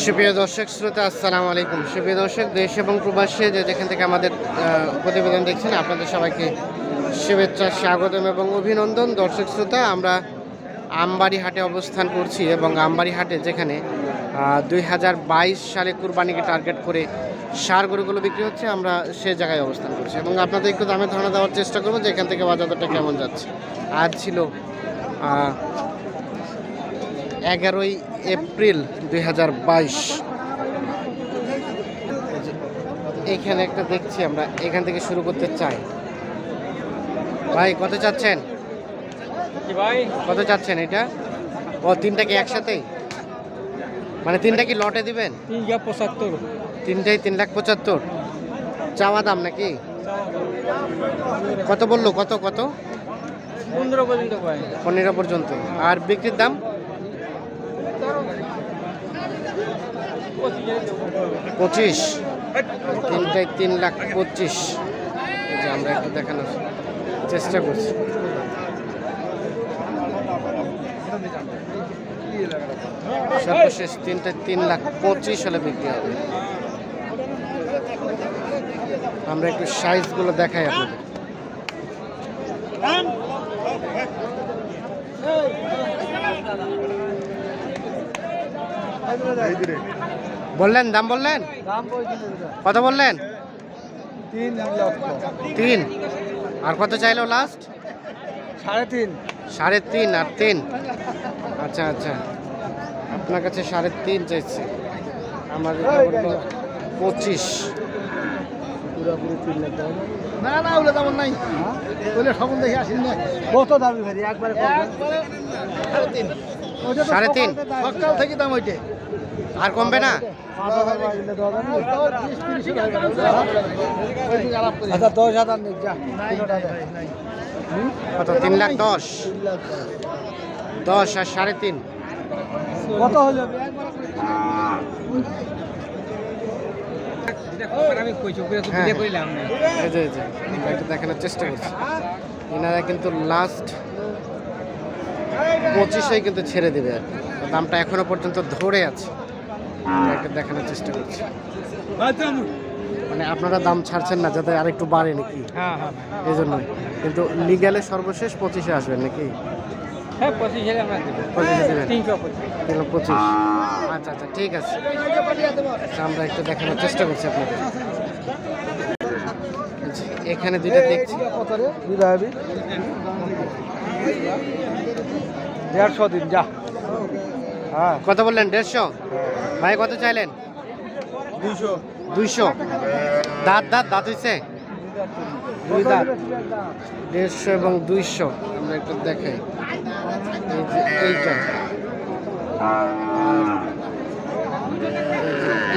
সুপ্রিয় দর্শক শ্রোতা, আসসালামু আলাইকুম। সুপ্রিয় দর্শক, দেশ এবং প্রবাসী যেখান থেকে আমাদের প্রতিবেদন দেখছেন, আপনাদের সবাইকে শুভেচ্ছা, স্বাগতম এবং অভিনন্দন। দর্শক শ্রোতা, আমরা আমবাড়ি হাটে অবস্থান করছি এবং আমবাড়ি হাটে যেখানে 2022 সালে কুরবানিকে টার্গেট করে ষাঁড় গরুগুলো বিক্রি হচ্ছে, আমরা সে জায়গায় অবস্থান করছি এবং আপনাদের একটু দামে ধারণা দেওয়ার চেষ্টা করবো যে এখান থেকে বাজার দরটা কেমন যাচ্ছে। আজ ছিল 11ই এপ্রিল 2022। এখানে একটা দেখছি, আমরা এখান থেকে শুরু করতে চাই। ভাই কত চাচ্ছেন? ভাই কত চাচ্ছেন এটা? ও তিনটা কি একসাথেই, মানে তিনটা কি লটে দিবেন? 3,75,000। তিনটাই 3,75,000 চাওয়া দাম নাকি? কত বললো? কত কত? 15 পর্যন্ত ভাই। 15 পর্যন্ত। আর বিক্রির দাম? 25। তিনটাই 3,25,000। যে আমরা একটু দেখানোর চেষ্টা করছি। সর্বশেষ তিনটায় 3,25,000 হলে বিক্রি হবে। আমরা একটু সাইজগুলো দেখাই আপনাদের। বললেন দাম, বললেন কত বললেন? 3 লক্ষ। 3। আর কত চাইলো লাস্ট? 3.5। 3.5 আর 3। আচ্ছা আচ্ছা, আপনার কাছে 3.5 চাইছে, আমাদের 25। পুরোপুরি 3 লাখ দাম না? না ওগুলো দাম নাই, ওগুলো সকল দেখে আসেন না। কত দাবি ভাই একবারে? 3.5। সকাল থেকে দাম ওইটা। আর কমবে না? আচ্ছা 10,000 নেই যা। কত? 3,10,000। 10 আর 3.5 কত হলো? আমি কইছি হ্যাঁ, এই যে একটু দেখানোর চেষ্টা করছি। এনারা কিন্তু লাস্ট 25-এ কিন্তু ছেড়ে দেবে আর কি। দামটা এখনো পর্যন্ত ধরে আছে, একটু দেখানোর চেষ্টা করছি। মানে আপনারা দাম ছাড়ছেন না যাতে আর একটু বাড়ে নাকি? হ্যাঁ হ্যাঁ এই জন্যই। কিন্তু লিগ্যালে সর্বশেষ 25-এ আসবেন নাকি? হ্যাঁ 25,000 আমরা দেব। 25-এ দেবেন? 325। আচ্ছা আচ্ছা, ঠিক আছে। আচ্ছা, আমরা একটু দেখানোর চেষ্টা করছি আপনাদের। এখানে দুইটা দেখছি। কত রে? দিদা হবে 150 দিন যা। হ্যাঁ কত বললেন? 150। ভাই কত চাইলেন? 200। দাঁত দাঁত দাঁত হয়েছে? 2 দাঁত। 150 এবং 200 আমরা একটু দেখাই। এই যে এইটা,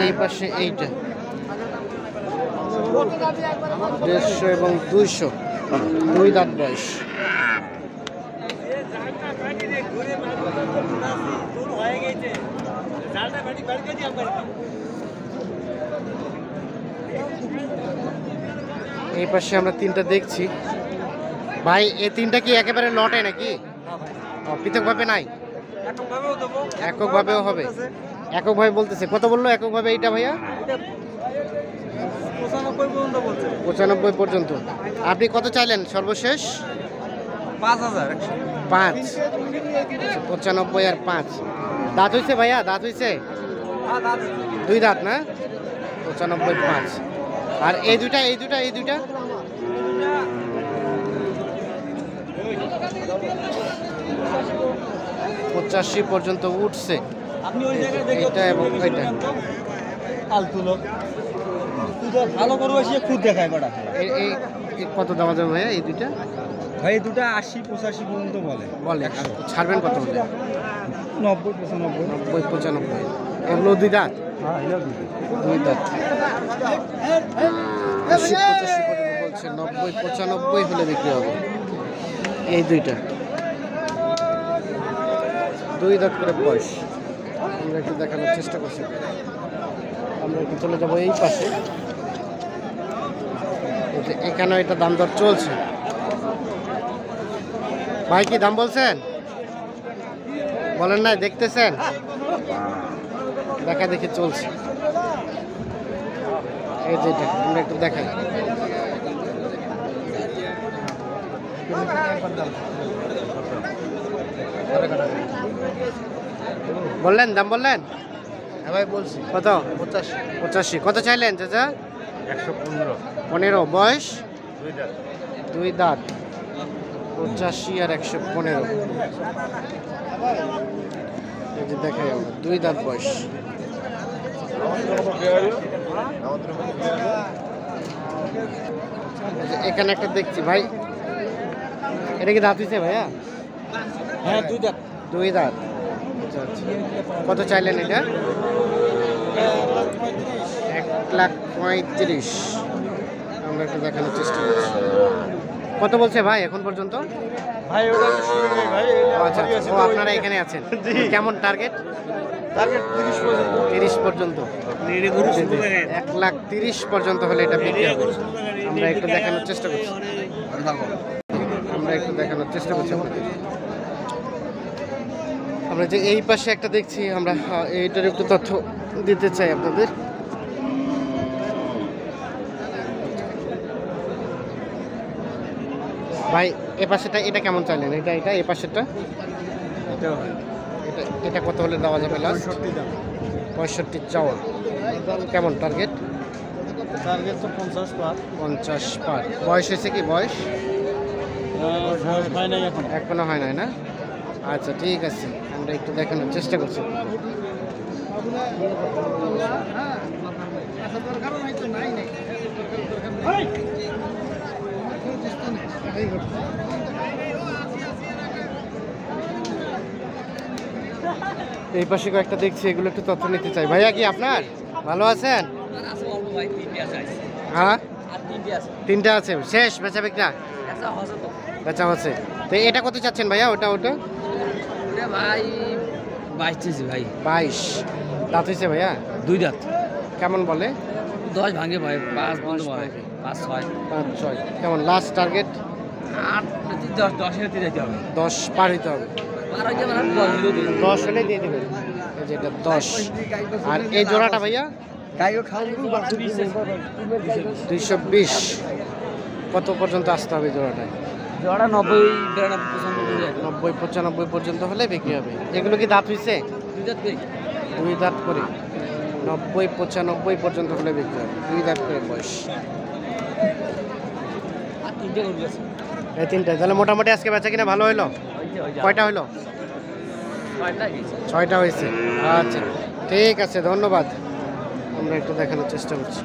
এই পাশে এইটা 150 এবং 200, 2 দাঁত বয়স। এই পাশে আমরা তিনটা দেখছি। ভাই এই তিনটা কি একেবারে লটে নাকি? পৃথকভাবে নাই? এককভাবেও হবে? এককভাবে বলতেছে। কত বললো এককভাবে এইটা ভাইয়া? 95 পর্যন্ত। আপনি কত চাইলেন সর্বশেষ? 5,000। 5। 95 আর 5। দাঁত হয়েছে ভাইয়া? দাঁত হয়েছে? 2 দাঁত না? 95 5। আর এই দুইটা 85 পর্যন্ত উঠছে। এটা এবং এটা ভালো করবো সে খুদ দেখায় কটা। কত দাম যাবে ভাইয়া এই দুইটা? ভাই দুটা 80-85 পর্যন্ত বলে। ছাড়বেন কত হলে? 90-95। 90-95। এগুলো 2 দাঁত? হ্যাঁ 2 দাঁত। 80-85 পর্যন্ত বলছে। 90-95 হলে বিক্রি হবে এই দুইটা। 2 দাঁত করে বয়স। আমরা একটু দেখানোর চেষ্টা করছি। আমরা একটু চলে যাবো এই পাশে। এখানেও এটা দাম দর চলছে। ভাই কি দাম বলছেন? বলেন না, দেখতেছেন? দেখা দেখি চলছে। এই যে এটা আমরা একটু দেখাই। বললেন, দাম বললেন? হ্যাঁ ভাই বলছি। কত? 85। 85। কত চাইলেন চাচা? 115। 15। বয়স? 2 দাঁত। 2 দাঁত। 85 আর 115। এই যে দেখাই আমরা 2 দাঁত বয়স। এখানে একটা দেখছি ভাই, এটা কি দাঁত হয়েছে ভাইয়া? হ্যাঁ 2 দাঁত। 2 দাঁত। আচ্ছা আচ্ছা। কত চাইলেন এটা? 1,35,000। আমরা একটু দেখানোর চেষ্টা করছি। কত বলছে ভাই এখন পর্যন্ত? ভাই ওটা শুনে নেই ভাই। আচ্ছা আচ্ছা। ও আপনারা এখানে আছেন। কেমন টার্গেট? টার্গেট 30 পর্যন্ত। 30 পর্যন্ত। 1,30,000 পর্যন্ত হলে এটা বিক্রি হবে। আমরা একটু দেখানোর চেষ্টা করছি। আমরা একটু দেখানোর চেষ্টা করছি আপনাদের। আমরা যে এই পাশে একটা দেখছি, আমরা এইটার একটু তথ্য দিতে চাই আপনাদের। ভাই এ পাশেটা এটা কেমন চাইলেন? এটা এটা এই পাশেরটা এটা এটা কত হলে দেওয়া যাবে লাস্ট? 65 চাওয়া। কেমন টার্গেট? টার্গেট তো 50 পার। 50 পার। বয়স হয়েছে কি? বয়স বয়স হয় নাই এখন। এখনো হয় নাই না? আচ্ছা ঠিক আছে, আমরা একটু দেখানোর চেষ্টা করছি। এই পাশে কয়েকটা দেখছি, এগুলো একটু তথ্য নিতে চাই। ভাইয়া কি আপনার? ভালো আছেন? হ্যাঁ 3টা আছে। শেষ বেচা বিক্রা? বেচা হচ্ছে। তো এটা কত চাচ্ছেন ভাইয়া? ওটা ওটা ভাই 22 ভাই। 22 দাঁত হয়েছে ভাইয়া? 2 দাঁত। কেমন বলে? 10 ভাঙে ভাই। 5 বন্ধ ভাই। 5 6 5 6। কেমন লাস্ট টার্গেট? 8 10 10 এর দিতে হবে। 10 পার হইতে হবে। 12 কে মানে 10 হলো দিন। 10 হলে দিয়ে দেবেন। এই যে এটা 10। আর এই জোড়াটা ভাইয়া? গাইও খাওয়া 220। কত পর্যন্ত আসতে হবে জোড়াটায়? জোড়া 90 92 95 90 95 পর্যন্ত হলে বিক্রি হবে। এগুলো কি দাঁত হইছে? 2 দাঁত কই? 2 দাঁত করে 90 95 পর্যন্ত হলে বিক্রি হবে। 2 দাঁত করে বয়স। আর 3টে গরু আছে। এই 3টা। তাহলে মোটামুটি আজকে বেচা কিনা ভালো হলো? কয়টা হলো? 6টা গেছে। 6টা হয়েছে। আচ্ছা ঠিক আছে, ধন্যবাদ। আমরা একটু দেখানোর চেষ্টা করছি।